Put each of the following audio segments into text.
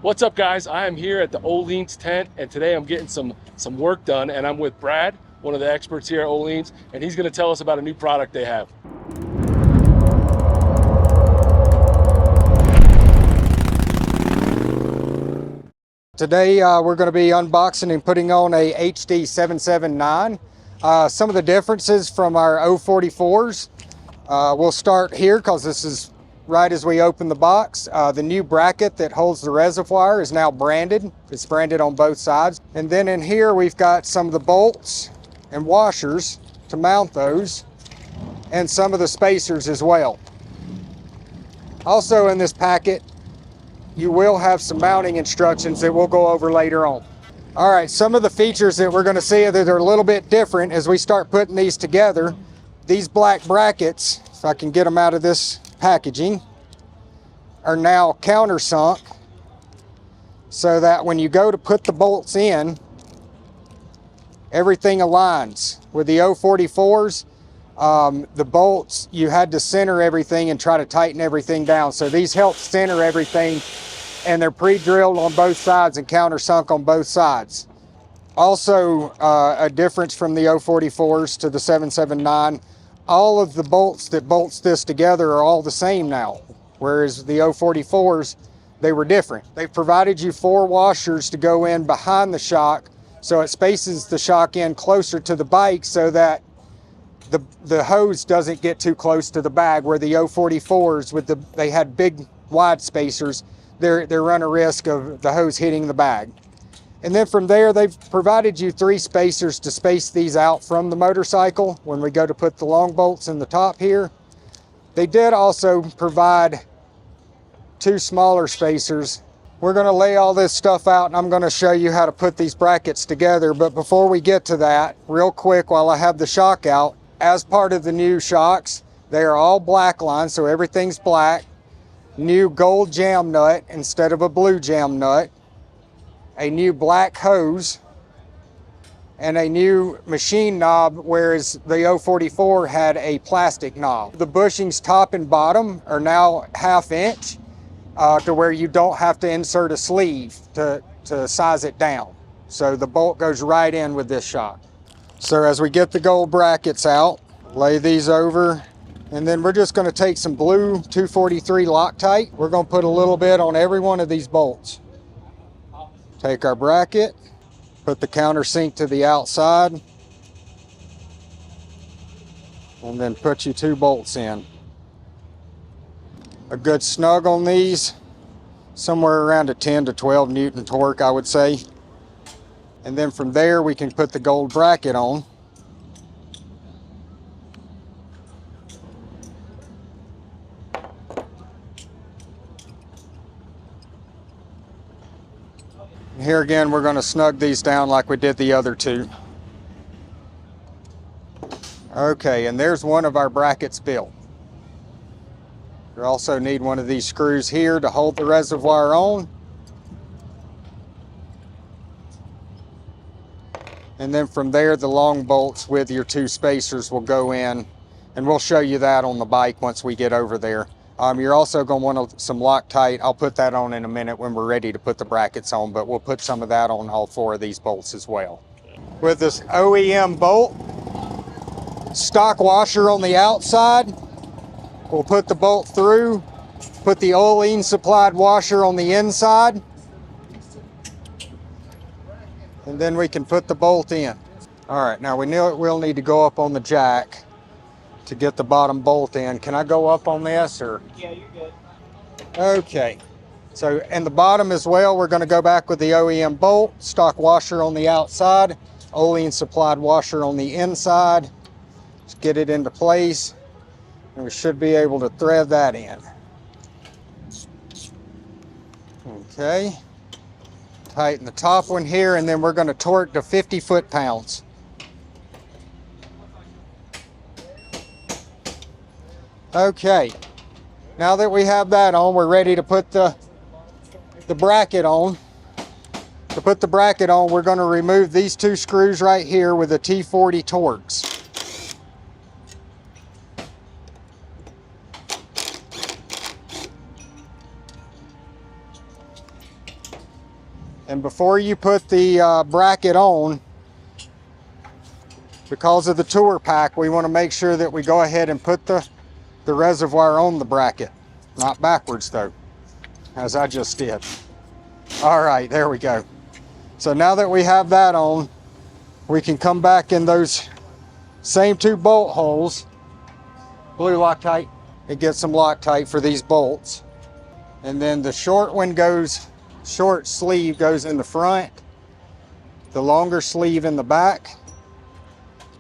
What's up, guys? I am here at the Ohlins tent, and today I'm getting some work done, and I'm with Brad, one of the experts here at Ohlins, and he's going to tell us about a new product they have. Today we're going to be unboxing and putting on a HD 779. Some of the differences from our 044s. We'll start here because this is right as we open the box. The new bracket that holds the reservoir is now branded. It's branded on both sides. And then in here we've got some of the bolts and washers to mount those, and some of the spacers as well. Also in this packet, you will have some mounting instructions that we'll go over later on. All right, some of the features that we're going to see that are a little bit different as we start putting these together. These black brackets, if I can get them out of this packaging, are now countersunk, so that when you go to put the bolts in, everything aligns. With the 044s, the bolts, you had to center everything and try to tighten everything down. So these help center everything, and they're pre-drilled on both sides and countersunk on both sides. Also, a difference from the 044s to the 779, all of the bolts that bolts this together are all the same now, whereas the 044s, they were different. They've provided you 4 washers to go in behind the shock, so it spaces the shock in closer to the bike so that the hose doesn't get too close to the bag, where the 044s, they had big wide spacers, they run a risk of the hose hitting the bag. And then from there, they've provided you 3 spacers to space these out from the motorcycle when we go to put the long bolts in the top here. They did also provide 2 smaller spacers. We're going to lay all this stuff out, and I'm going to show you how to put these brackets together. But before we get to that, real quick, while I have the shock out, as part of the new shocks, they are all black line, so everything's black. New gold jam nut instead of a blue jam nut. A new black hose. And a new machine knob, whereas the 044 had a plastic knob. The bushings top and bottom are now 1/2 inch to where you don't have to insert a sleeve to size it down. So the bolt goes right in with this shock. So as we get the gold brackets out, lay these over, and then we're just going to take some blue 243 Loctite. We're going to put a little bit on every one of these bolts. Take our bracket, put the countersink to the outside, and then put your 2 bolts in. A good snug on these, somewhere around a 10 to 12 Newton torque, I would say. And then from there, we can put the gold bracket on. Here again, we're going to snug these down like we did the other 2. Okay, and there's one of our brackets built. You also need one of these screws here to hold the reservoir on. And then from there, the long bolts with your 2 spacers will go in, and we'll show you that on the bike once we get over there. You're also going to want some Loctite. I'll put that on in a minute when we're ready to put the brackets on, but we'll put some of that on all 4 of these bolts as well. With this OEM bolt, stock washer on the outside, we'll put the bolt through, put the Ohlins supplied washer on the inside, and then we can put the bolt in. All right, now we know it will need to go up on the jack to get the bottom bolt in. Can I go up on this, or? Yeah, you're good. Okay, so and the bottom as well, we're going to go back with the OEM bolt, stock washer on the outside, Ohlins supplied washer on the inside. Just get it into place, and we should be able to thread that in. Okay, tighten the top one here, and then we're going to torque to 50 foot-pounds. Okay, now that we have that on, we're ready to put the bracket on. To put the bracket on, we're going to remove these 2 screws right here with the T40 Torx. And before you put the bracket on, because of the tour pack, we want to make sure that we go ahead and put the reservoir on the bracket. Not backwards though, as I just did. All right, there we go. So now that we have that on, we can come back in those same 2 bolt holes. Blue Loctite, and get some Loctite for these bolts. And then the short sleeve goes in the front, the longer sleeve in the back.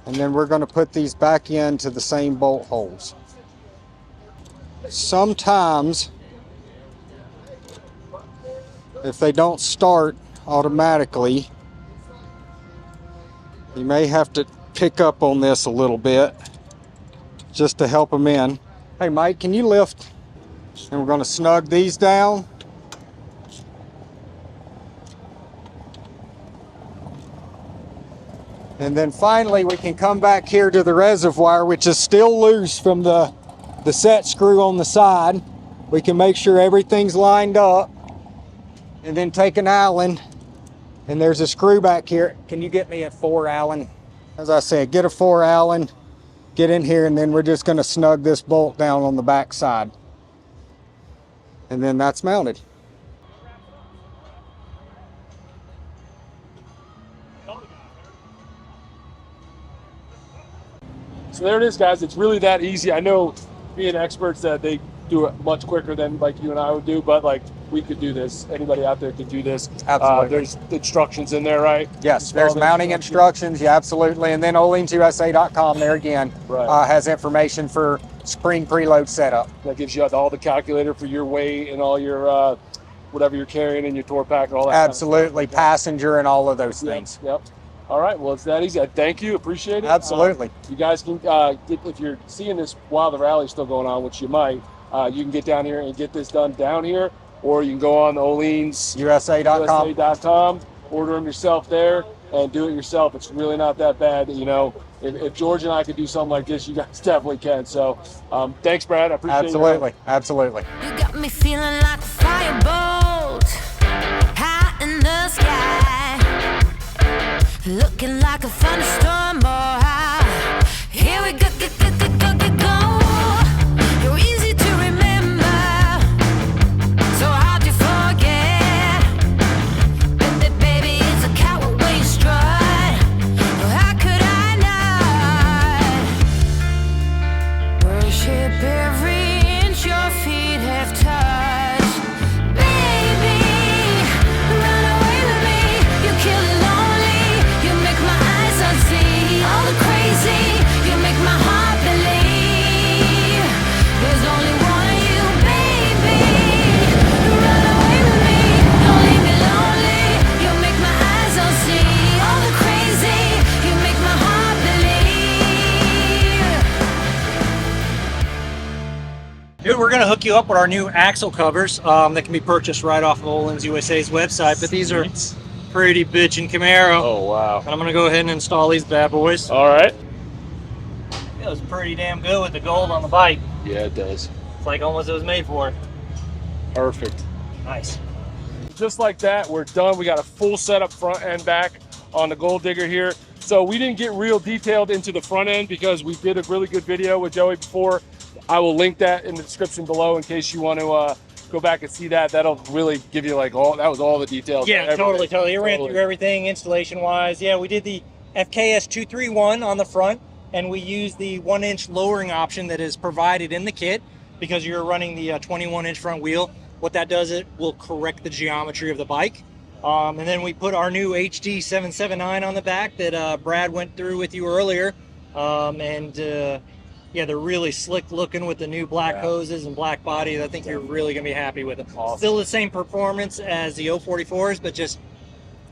And then we're going to put these back into the same bolt holes. Sometimes, if they don't start automatically, you may have to pick up on this a little bit just to help them in. Hey Mike, can you lift? And we're going to snug these down. And then finally we can come back here to the reservoir, which is still loose from the set screw on the side. We can make sure everything's lined up, and then take an Allen, and there's a screw back here. Can you get me a 4 Allen? As I said, get a 4 Allen, get in here, and then we're just going to snug this bolt down on the back side. And then that's mounted. So there it is, guys. It's really that easy. I know being experts that they do it much quicker than like you and I would do, but like we could do this. Anybody out there could do this. Absolutely. There's instructions in there, right? Yes, there's mounting instructions. Yeah, absolutely. And then OhlinsUSA.com there again has information for spring preload setup. That gives you all the calculator for your weight and all your whatever you're carrying in your tour pack and all that. Absolutely, kind of passenger and all of those things. Yep. All right, well, it's that easy. Thank you, appreciate it. Absolutely. You guys can if you're seeing this while the rally's still going on, which you might, you can get down here and get this done down here, or you can go on the OhlinsUSA.com, order them yourself there, and do it yourself. It's really not that bad. You know, if George and I could do something like this, you guys definitely can. So, thanks, Brad. I appreciate it. Absolutely, absolutely. You got me feeling like a firebolt high in the sky. Looking like a thunderstorm, boy. Here we go, go, go, go, go, go, go. You're easy to remember, so hard to forget. But baby, it's a coward way you strut. How could I not worship every inch your feet have touched? Baby, run away with me. You kill it lonely. You make my eyes unsee. All the crazy. You make my heart believe. There's only one of you, baby. Run away with me. Don't leave me lonely. You make my eyes unsee. All the crazy. You make my heart believe. Dude, we're gonna hook you up with our new axle covers that can be purchased right off of Ohlins USA's website. But these are pretty bitchin' Camaro. Oh, wow. And I'm gonna go ahead and install these bad boys. All right. It was pretty damn good with the gold on the bike. Yeah, it does. It's like almost it was made for. Perfect. Nice. Just like that, we're done. We got a full setup front and back on the Gold Digger here. So we didn't get real detailed into the front end because we did a really good video with Joey before. I will link that in the description below in case you want to go back and see that. That'll really give you like that was all the details. Yeah, totally. It ran through everything installation wise. Yeah, we did the FKS 231 on the front, and we used the 1-inch lowering option that is provided in the kit because you're running the 21-inch front wheel. What that does, it will correct the geometry of the bike. And then we put our new HD 779 on the back that Brad went through with you earlier. Yeah, they're really slick looking with the new black hoses and black body. I think you're really going to be happy with them. Awesome. Still the same performance as the 044s, but just,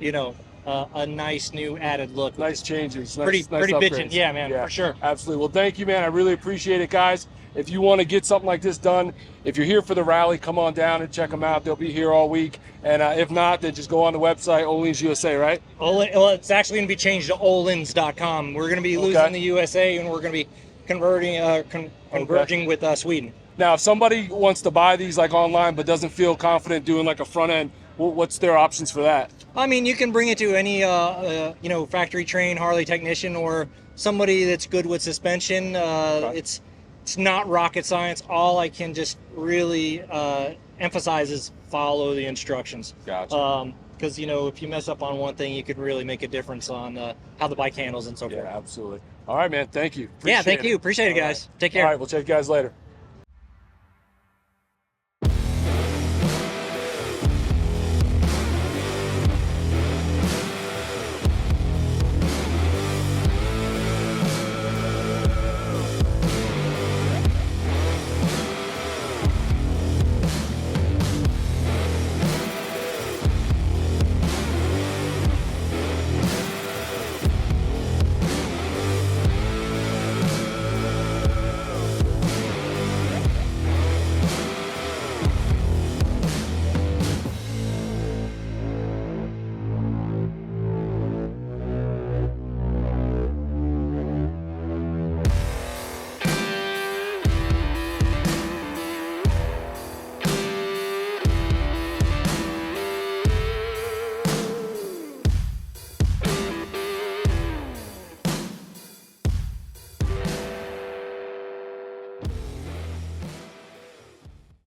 you know, a nice new added look. Nice changes. Pretty upgrades. bitchin'. Yeah, man, for sure. Absolutely. Well, thank you, man. I really appreciate it, guys. If you want to get something like this done, if you're here for the rally, come on down and check them out. They'll be here all week. And if not, then just go on the website, Ohlins USA, right? Well, it's actually going to be changed to Ohlins.com. We're going to be losing the USA, and we're going to be converging with Sweden. Now, if somebody wants to buy these like online but doesn't feel confident doing like a front end what's their options for that? I mean, you can bring it to any you know, factory trained Harley technician or somebody that's good with suspension. It's not rocket science. All I can just really emphasize is follow the instructions. Gotcha. Because you know, if you mess up on one thing, you could really make a difference on how the bike handles and so forth. Yeah, absolutely. All right, man. Thank you. Yeah, thank Appreciate you. it. Appreciate it, All guys. right. Take care. All right, we'll check you guys later.